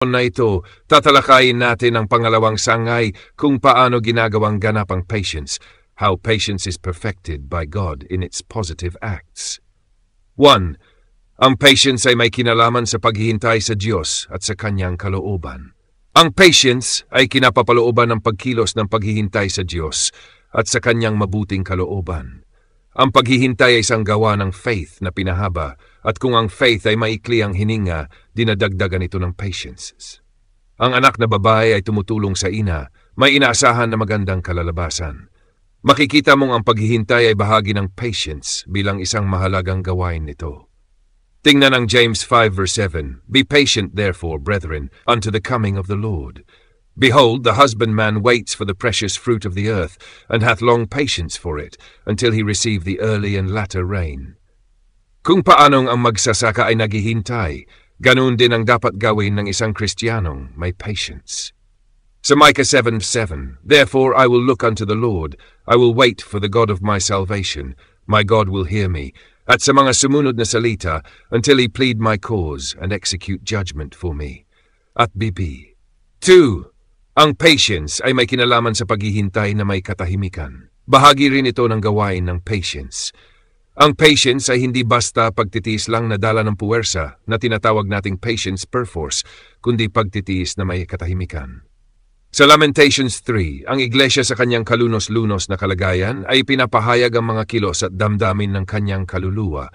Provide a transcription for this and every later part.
na ito, tatalakayin natin ang pangalawang sangay kung paano ginagawang ganap ang patience, how patience is perfected by God in its positive acts. 1. Ang patience ay may kinalaman sa paghihintay sa Diyos at sa kanyang kalooban. Ang patience ay kinapapalooban ng pagkilos ng paghihintay sa Diyos at sa kanyang mabuting kalooban. Ang paghihintay ay isang gawa ng faith na pinahaba, at kung ang faith ay maikli ang hininga, dinadagdagan ito ng patience. Ang anak na babae ay tumutulong sa ina, may inaasahan na magandang kalalabasan. Makikita mong ang paghihintay ay bahagi ng patience bilang isang mahalagang gawain nito. Tingnan ang James 5 verse 7, Be patient therefore, brethren, unto the coming of the Lord. Behold, the husbandman waits for the precious fruit of the earth, and hath long patience for it, until he receive the early and latter rain. Kung paanong ang magsasaka ay naghihintay, ganun din ang dapat gawin ng isang Kristiyanong may patience. Sa Micah 7:7, Therefore I will look unto the Lord, I will wait for the God of my salvation, my God will hear me, at sa mga sumunod na salita, until he plead my cause and execute judgment for me. At BB. 2. Ang patience ay may kinalaman sa paghihintay na may katahimikan. Bahagi rin ito ng gawain ng patience. Ang patience ay hindi basta pagtitiis lang na dala ng puwersa na tinatawag nating patience per force, kundi pagtitiis na may katahimikan. Sa Lamentations 3, ang iglesia sa kanyang kalunos-lunos na kalagayan ay pinapahayag ang mga kilos at damdamin ng kanyang kaluluwa.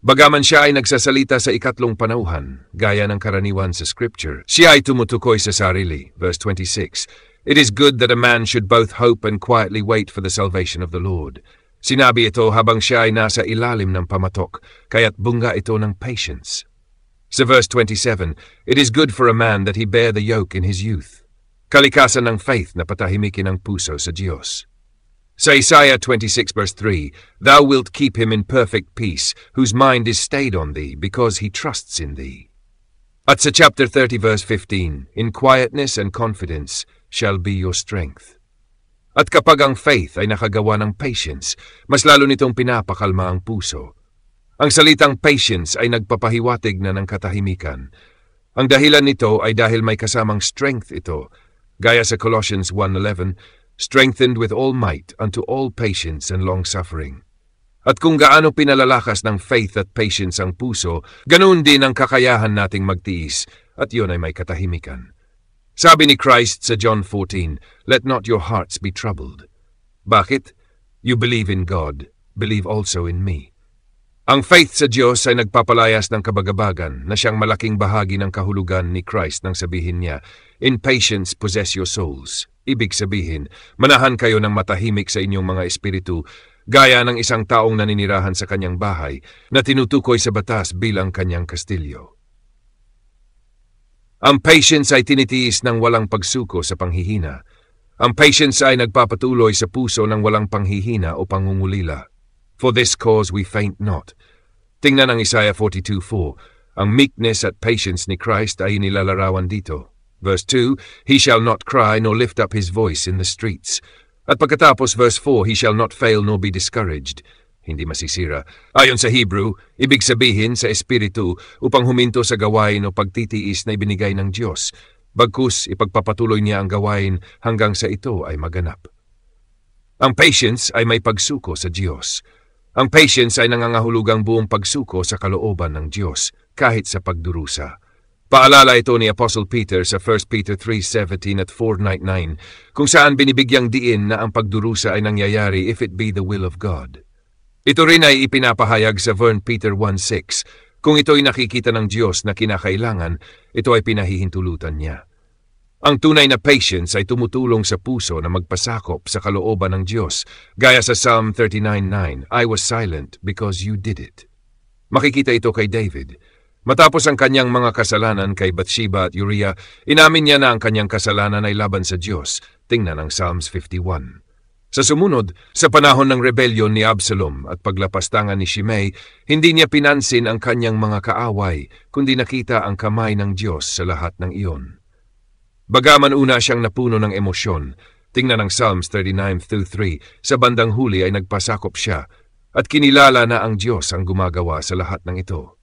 Bagaman siya ay nagsasalita sa ikatlong panauhan, gaya ng karaniwan sa Scripture, siya ay tumutukoy sa sarili. Verse 26, It is good that a man should both hope and quietly wait for the salvation of the Lord. Sinabi ito habang siya ay nasa ilalim ng pamatok, kaya't bunga ito ng patience. Sa verse 27, It is good for a man that he bear the yoke in his youth. Kalikasan ng faith na patahimikin ang puso sa Diyos. Sa Isaiah 26 verse 3, Thou wilt keep him in perfect peace, whose mind is stayed on thee, because he trusts in thee. At sa chapter 30 verse 15, In quietness and confidence shall be your strength. At kapag ang faith ay nakagawa ng patience, mas lalo nitong pinapakalma ang puso. Ang salitang patience ay nagpapahiwatig na ng katahimikan. Ang dahilan nito ay dahil may kasamang strength ito, gaya sa Colossians 1:11, Strengthened with all might unto all patience and long-suffering. At kung gaano pinalalakas ng faith at patience ang puso, ganoon din ang kakayahan nating magtiis, at yun ay may katahimikan. Sabi ni Christ sa John 14, Let not your hearts be troubled. Bakit? You believe in God, believe also in me. Ang faith sa Diyos ay nagpapalayas ng kabagabagan na siyang malaking bahagi ng kahulugan ni Christ nang sabihin niya, In patience possess your souls. Ibig sabihin, manahan kayo ng matahimik sa inyong mga espiritu, gaya ng isang taong naninirahan sa kanyang bahay na tinutukoy sa batas bilang kanyang kastilyo. Ang patience ay tinitiis ng walang pagsuko sa panghihina. Ang patience ay nagpapatuloy sa puso ng walang panghihina o pangungulila. For this cause we faint not. Tingnan ang Isaiah 42:4. Ang meekness at patience ni Christ ay inilalarawan dito. Verse 2, He shall not cry nor lift up his voice in the streets. At pagkatapos verse 4, He shall not fail nor be discouraged. Hindi masisira. Ayon sa Hebrew, ibig sabihin sa espiritu upang huminto sa gawain o pagtitiis na ibinigay ng Diyos. Bagkus ipagpapatuloy niya ang gawain hanggang sa ito ay maganap. Ang patience ay may pagsuko sa Diyos. Ang patience ay nangangahulugang buong pagsuko sa kalooban ng Diyos, kahit sa pagdurusa. Paalala ito ni Apostle Peter sa 1 Peter 3:17 at 4:9, kung saan binibigyang diin na ang pagdurusa ay nangyayari if it be the will of God. Ito rin ay ipinapahayag sa 1 Peter 1:6, kung ito'y nakikita ng Diyos na kinakailangan, ito ay pinahihintulutan niya. Ang tunay na patience ay tumutulong sa puso na magpasakop sa kalooban ng Diyos, gaya sa Psalm 39:9, I was silent because you did it. Makikita ito kay David. Matapos ang kanyang mga kasalanan kay Bathsheba at Uriah, inamin niya na ang kanyang kasalanan ay laban sa Diyos. Tingnan ang Psalms 51. Sa sumunod, sa panahon ng rebellion ni Absalom at paglapastangan ni Shimei, hindi niya pinansin ang kanyang mga kaaway, kundi nakita ang kamay ng Diyos sa lahat ng iyon. Bagaman una siyang napuno ng emosyon, tingnan ang Psalms 39:3, sa bandang huli ay nagpasakop siya, at kinilala na ang Diyos ang gumagawa sa lahat ng ito.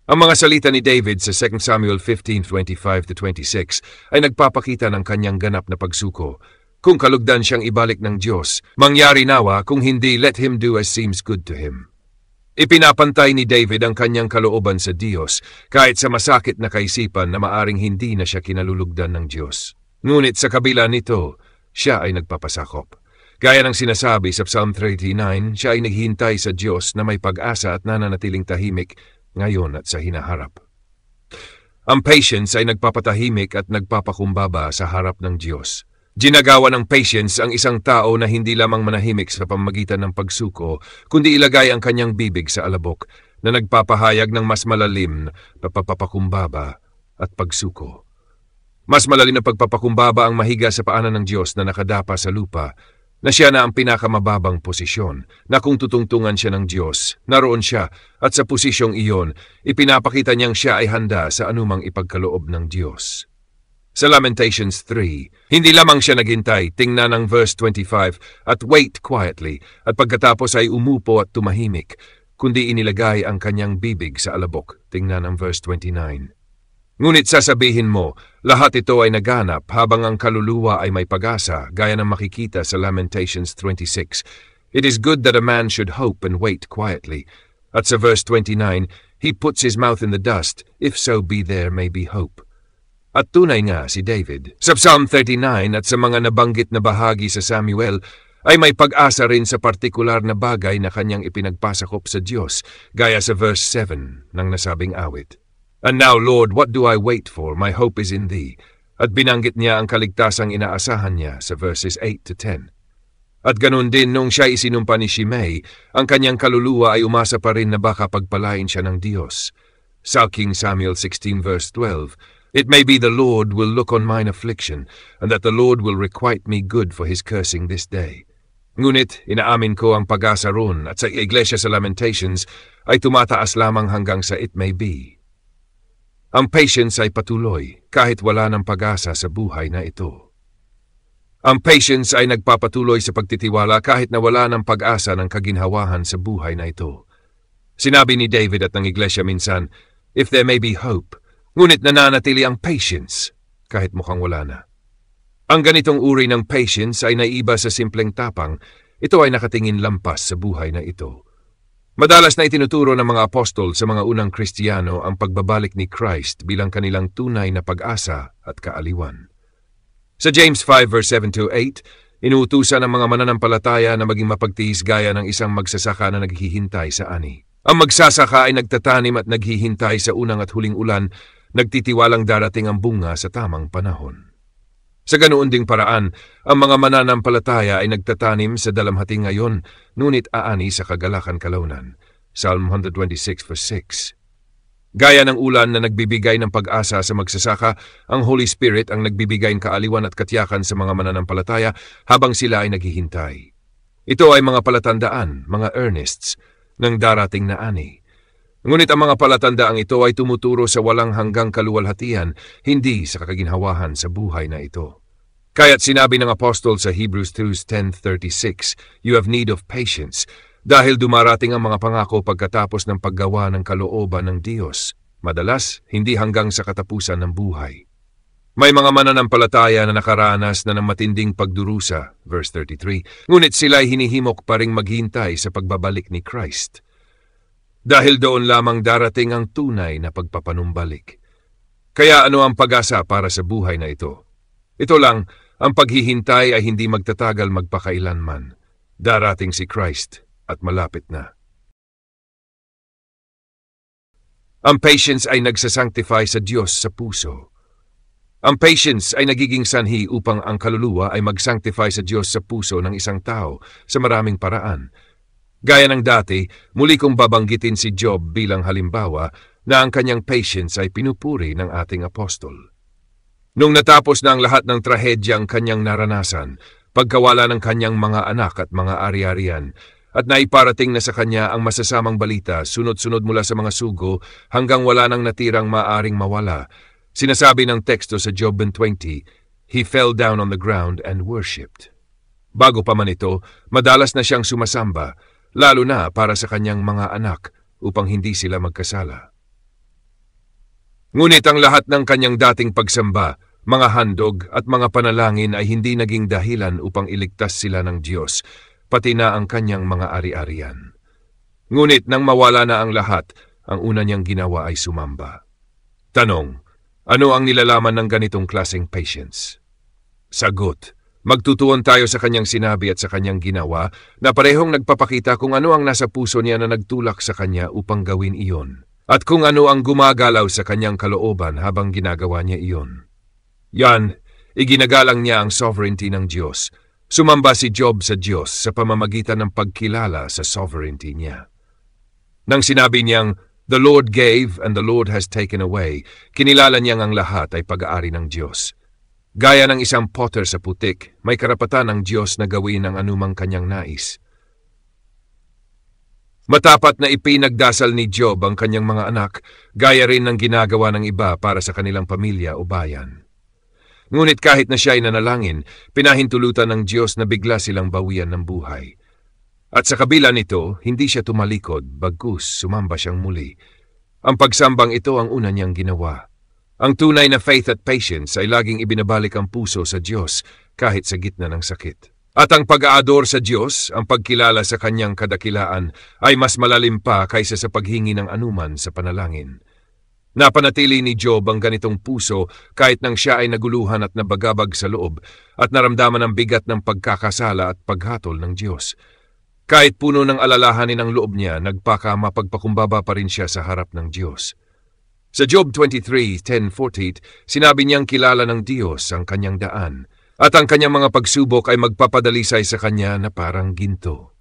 Ang mga salita ni David sa 2 Samuel 15:25-26 ay nagpapakita ng kanyang ganap na pagsuko. Kung kalugdan siyang ibalik ng Diyos, mangyari nawa, kung hindi, let him do as seems good to him. Ipinapantay ni David ang kanyang kalooban sa Diyos kahit sa masakit na kaisipan na maaring hindi na siya kinalulugdan ng Diyos. Ngunit sa kabila nito, siya ay nagpapasakop. Gaya ng sinasabi sa Psalm 39, siya ay naghihintay sa Diyos na may pag-asa at nananatiling tahimik ngayon at sa hinaharap. Ang patience ay nagpapatahimik at nagpapakumbaba sa harap ng Diyos. Ginagawa ng patience ang isang tao na hindi lamang manahimik sa pamamagitan ng pagsuko, kundi ilagay ang kanyang bibig sa alabok na nagpapahayag ng mas malalim na pagpapakumbaba at pagsuko. Mas malalim na pagpapakumbaba ang mahiga sa paanan ng Diyos na nakadapa sa lupa, na siya na ang pinakamababang posisyon, na kung tutungtungan siya ng Diyos, naroon siya, at sa posisyong iyon, ipinapakita niyang siya ay handa sa anumang ipagkaloob ng Diyos. Sa Lamentations 3, hindi lamang siya naghintay, tingnan ang verse 25, at wait quietly, at pagkatapos ay umupo at tumahimik, kundi inilagay ang kanyang bibig sa alabok, tingnan ang verse 29. Ngunit sasabihin mo, lahat ito ay naganap habang ang kaluluwa ay may pag-asa, gaya ng makikita sa Lamentations 26. It is good that a man should hope and wait quietly. At sa verse 29, he puts his mouth in the dust, if so be there may be hope. At tunay nga si David. Sa Psalm 39 at sa mga nabanggit na bahagi sa Samuel, ay may pag-asa rin sa partikular na bagay na kanyang ipinagpasakop sa Diyos, gaya sa verse 7 ng nasabing awit. And now, Lord, what do I wait for? My hope is in Thee. At binanggit niya ang kaligtasang inaasahan niya sa verses 8 to 10. At ganun din nung siya isinumpa ni Shimei, ang kanyang kaluluwa ay umasa pa rin na baka pagpalain siya ng Diyos. Sa King Samuel 16 verse 12, It may be the Lord will look on mine affliction, and that the Lord will requite me good for His cursing this day. Ngunit, inaamin ko ang pag-asa ron at sa Iglesia sa Lamentations ay tumataas lamang hanggang sa it may be. Ang patience ay patuloy kahit wala ng pag-asa sa buhay na ito. Ang patience ay nagpapatuloy sa pagtitiwala kahit na wala ng pag-asa ng kaginhawahan sa buhay na ito. Sinabi ni David at ng Iglesia minsan, if there may be hope, ngunit nananatili ang patience kahit mukhang wala na. Ang ganitong uri ng patience ay naiba sa simpleng tapang, ito ay nakatingin lampas sa buhay na ito. Madalas na itinuturo ng mga apostol sa mga unang Kristiyano ang pagbabalik ni Christ bilang kanilang tunay na pag-asa at kaaliwan. Sa James 5 verse 7-8, inuutusan ng mga mananampalataya na maging mapagtiis gaya ng isang magsasaka na naghihintay sa ani. Ang magsasaka ay nagtatanim at naghihintay sa unang at huling ulan, nagtitiwalang darating ang bunga sa tamang panahon. Sa ganoon ding paraan, ang mga mananampalataya ay nagtatanim sa dalamhati ngayon, ngunit aani sa kagalakan kalaunan. Psalm 126 verse 6. Gaya ng ulan na nagbibigay ng pag-asa sa magsasaka, ang Holy Spirit ang nagbibigay ng kaaliwan at katiyakan sa mga mananampalataya habang sila ay naghihintay. Ito ay mga palatandaan, mga earnests, ng darating na ani. Ngunit ang mga palatandaang ito ay tumuturo sa walang hanggang kaluwalhatian, hindi sa kaginhawahan sa buhay na ito. Kaya't sinabi ng apostol sa Hebrews 10:36, You have need of patience, dahil dumarating ang mga pangako pagkatapos ng paggawa ng kalooban ng Diyos, madalas hindi hanggang sa katapusan ng buhay. May mga mananampalataya na nakaranas na ng matinding pagdurusa, verse 33, ngunit sila'y hinihimok pa ring maghintay sa pagbabalik ni Christ. Dahil doon lamang darating ang tunay na pagpapanumbalik. Kaya ano ang pag-asa para sa buhay na ito? Ito lang, ang paghihintay ay hindi magtatagal magpakailanman. Darating si Christ at malapit na. Ang patience ay nagsasanctify sa Diyos sa puso. Ang patience ay nagiging sanhi upang ang kaluluwa ay mag-sanctify sa Diyos sa puso ng isang tao sa maraming paraan. Gaya ng dati, muli kong babanggitin si Job bilang halimbawa na ang kanyang patience ay pinupuri ng ating apostol. Nung natapos na ang lahat ng trahedyang kanyang naranasan, pagkawala ng kanyang mga anak at mga ari-arian, at naiparating na sa kanya ang masasamang balita sunod-sunod mula sa mga sugo hanggang wala nang natirang maaring mawala, sinasabi ng teksto sa Job 20, he fell down on the ground and worshipped. Bago pa man ito, madalas na siyang sumasamba, lalo na para sa kanyang mga anak upang hindi sila magkasala. Ngunit ang lahat ng kanyang dating pagsamba, mga handog at mga panalangin ay hindi naging dahilan upang iligtas sila ng Diyos, pati na ang kanyang mga ari-arian. Ngunit nang mawala na ang lahat, ang una niyang ginawa ay sumamba. Tanong, ano ang nilalaman ng ganitong klaseng patience? Sagot, magtutuon tayo sa kanyang sinabi at sa kanyang ginawa na parehong nagpapakita kung ano ang nasa puso niya na nagtulak sa kanya upang gawin iyon, at kung ano ang gumagalaw sa kanyang kalooban habang ginagawa niya iyon. Yan, iginagalang niya ang sovereignty ng Diyos. Sumamba si Job sa Diyos sa pamamagitan ng pagkilala sa sovereignty niya. Nang sinabi niyang, "The Lord gave and the Lord has taken away," kinilala niyang ang lahat ay pag-aari ng Diyos. Gaya ng isang potter sa putik, may karapatan ang Diyos na gawin ang anumang kanyang nais. Matapat na ipinagdasal ni Job ang kanyang mga anak, gaya rin ng ginagawa ng iba para sa kanilang pamilya o bayan. Ngunit kahit na siya ay nanalangin, pinahintulutan ng Diyos na bigla silang bawian ng buhay. At sa kabila nito, hindi siya tumalikod, bagkus sumamba siyang muli. Ang pagsambang ito ang una niyang ginawa. Ang tunay na faith at patience ay laging ibinabalik ang puso sa Diyos kahit sa gitna ng sakit. At ang pag-aador sa Diyos, ang pagkilala sa kanyang kadakilaan, ay mas malalim pa kaysa sa paghingi ng anuman sa panalangin. Napanatili ni Job ang ganitong puso kahit nang siya ay naguluhan at nabagabag sa loob at naramdaman ang bigat ng pagkakasala at paghatol ng Diyos. Kahit puno ng alalahanin ang loob niya, mapagpakumbaba pa rin siya sa harap ng Diyos. Sa Job 23:10-14, sinabi niyang kilala ng Diyos ang kanyang daan, at ang kanyang mga pagsubok ay magpapadalisay sa kanya na parang ginto.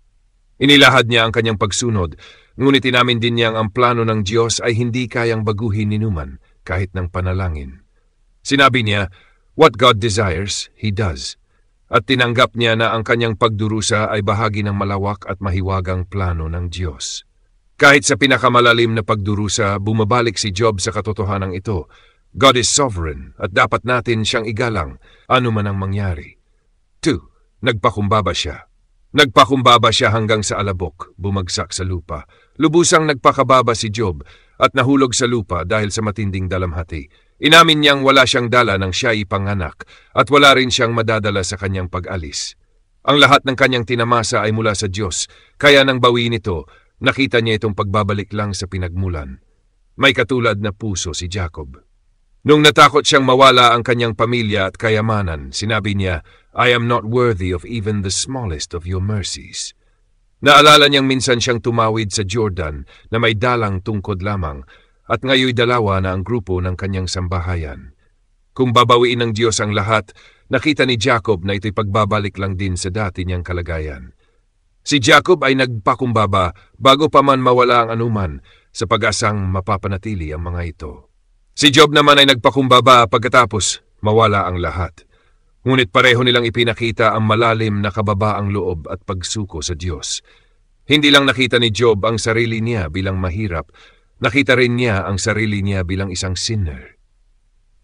Inilahad niya ang kanyang pagsunod, ngunit inamin din niyang ang plano ng Diyos ay hindi kayang baguhin ni numan kahit ng panalangin. Sinabi niya, "What God desires, He does." At tinanggap niya na ang kanyang pagdurusa ay bahagi ng malawak at mahiwagang plano ng Diyos. Kahit sa pinakamalalim na pagdurusa, bumabalik si Job sa katotohanan ito. God is sovereign at dapat natin siyang igalang, ano man ang mangyari. 2. Nagpakumbaba siya. Nagpakumbaba siya hanggang sa alabok, bumagsak sa lupa. Lubusang nagpakababa si Job at nahulog sa lupa dahil sa matinding dalamhati. Inamin niyang wala siyang dala nang siya ipanganak at wala rin siyang madadala sa kanyang pag-alis. Ang lahat ng kanyang tinamasa ay mula sa Diyos, kaya nang bawiin ito, nakita niya itong pagbabalik lang sa pinagmulan. May katulad na puso si Jacob. Nung natakot siyang mawala ang kanyang pamilya at kayamanan, sinabi niya, "I am not worthy of even the smallest of your mercies." Naalala niyang minsan siyang tumawid sa Jordan na may dalang tungkod lamang at ngayoy dalawa na ang grupo ng kanyang sambahayan. Kung babawiin ng Diyos ang lahat, nakita ni Jacob na ito'y pagbabalik lang din sa dati niyang kalagayan. Si Jacob ay nagpakumbaba bago pa man mawala ang anuman sa pag-asang mapapanatili ang mga ito. Si Job naman ay nagpakumbaba pagkatapos mawala ang lahat. Ngunit pareho nilang ipinakita ang malalim na kababaang loob at pagsuko sa Diyos. Hindi lang nakita ni Job ang sarili niya bilang mahirap, nakita rin niya ang sarili niya bilang isang sinner.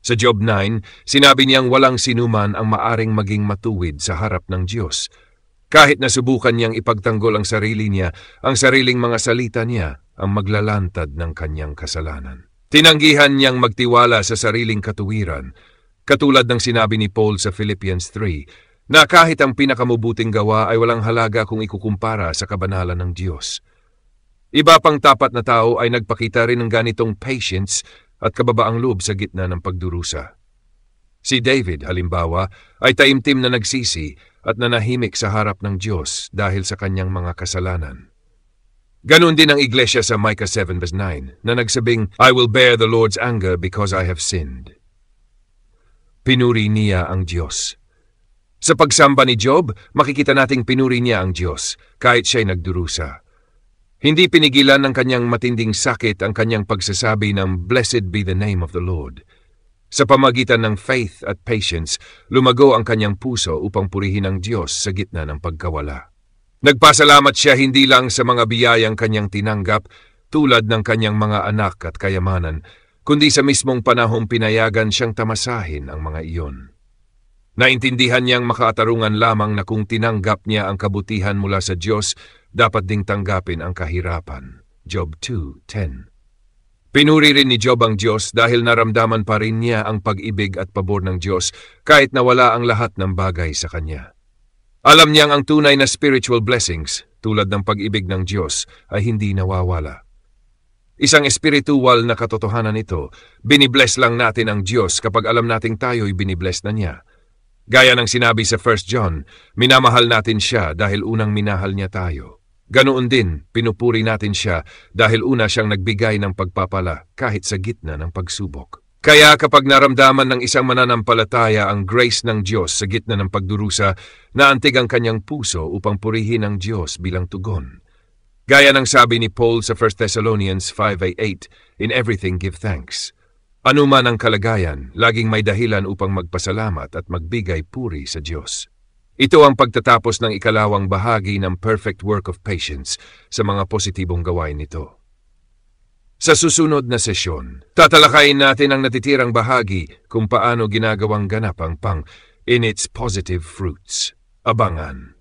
Sa Job 9, sinabi niyang walang sinuman ang maaring maging matuwid sa harap ng Diyos. Kahit nasubukan niyang ipagtanggol ang sarili niya, ang sariling mga salita niya ang maglalantad ng kanyang kasalanan. Tinanggihan niyang magtiwala sa sariling katuwiran, katulad ng sinabi ni Paul sa Philippians 3, na kahit ang pinakamubuting gawa ay walang halaga kung ikukumpara sa kabanalan ng Diyos. Iba pang tapat na tao ay nagpakita rin ng ganitong patience at kababaang loob sa gitna ng pagdurusa. Si David, halimbawa, ay taimtim na nagsisi at nanahimik sa harap ng Diyos dahil sa kanyang mga kasalanan. Ganon din ang iglesia sa Micah 7:9 na nagsabing, "I will bear the Lord's anger because I have sinned." Pinuri niya ang Diyos. Sa pagsamba ni Job, makikita nating pinuri niya ang Diyos kahit siya'y nagdurusa. Hindi pinigilan ng kanyang matinding sakit ang kanyang pagsasabi ng "Blessed be the name of the Lord." Sa pamagitan ng faith at patience, lumago ang kanyang puso upang purihin ang Diyos sa gitna ng pagkawala. Nagpasalamat siya hindi lang sa mga biyayang kanyang tinanggap tulad ng kanyang mga anak at kayamanan, kundi sa mismong panahong pinayagan siyang tamasahin ang mga iyon. Naintindihan niyang makaatarungan lamang na kung tinanggap niya ang kabutihan mula sa Diyos, dapat ding tanggapin ang kahirapan. Job 2:10. Pinuri rin ni Job ang Diyos dahil naramdaman pa rin niya ang pag-ibig at pabor ng Diyos kahit nawala ang lahat ng bagay sa kanya. Alam niyang ang tunay na spiritual blessings, tulad ng pag-ibig ng Diyos, ay hindi nawawala. Isang espiritual na katotohanan ito, binibless lang natin ang Diyos kapag alam nating tayo'y binibless na niya. Gaya ng sinabi sa 1 John, minamahal natin siya dahil unang minahal niya tayo. Ganoon din, pinupuri natin siya dahil una siyang nagbigay ng pagpapala kahit sa gitna ng pagsubok. Kaya kapag naramdaman ng isang mananampalataya ang grace ng Diyos sa gitna ng pagdurusa, naantig ang kanyang puso upang purihin ang Diyos bilang tugon. Gaya ng sabi ni Paul sa 1 Thessalonians 5:8, in everything give thanks. Anuman ang kalagayan, laging may dahilan upang magpasalamat at magbigay puri sa Diyos. Ito ang pagtatapos ng ikalawang bahagi ng perfect work of patience sa mga positibong gawain nito. Sa susunod na sesyon, tatalakayin natin ang natitirang bahagi kung paano ginagawang ganap ang pang in its positive fruits. Abangan!